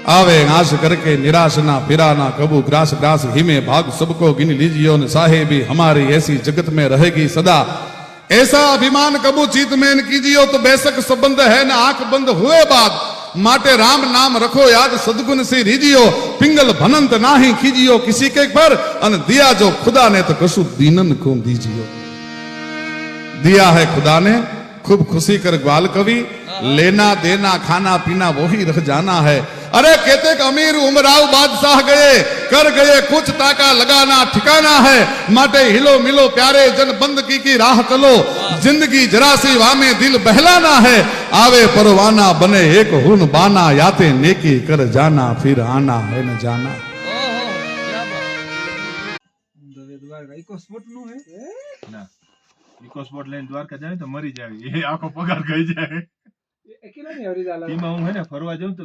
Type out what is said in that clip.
आवे आश करके निराश ना फिरा ना कबू ग्रास ग्रास हिमे भाग सबको गिन लीजियो न साहेबी हमारी ऐसी जगत में रहेगी सदा ऐसा अभिमान कबू चित में न कीजियो तो बेशक संबंध है न आंख बंद हुए बाद माटे राम नाम रखो याद सदगुण से रीजियो पिंगल भनंत नाही कीजियो किसी के पर अन दिया जो खुदा ने तो कशु दीनन को दीजियो दिया है खुदा ने खूब खुशी कर ग्वाल कवि लेना देना खाना पीना वही रह जाना है अरे कहते अमीर उमराव बादशाह गए कर गए कुछ ताका लगाना ठिकाना है माटे हिलो मिलो प्यारे जन बंदगी की राह चलो जिंदगी जरासी वामे दिल बहलाना है आवे परवाना बने एक हुन बाना याते नेकी कर जाना फिर आना है न जाना इको स्पोर्ट लઈને દ્વારકા જાય તો મરી જાય એ આખો પગાર ગઈ જાય એમાં હું હે ને ફરવા જાઉં તો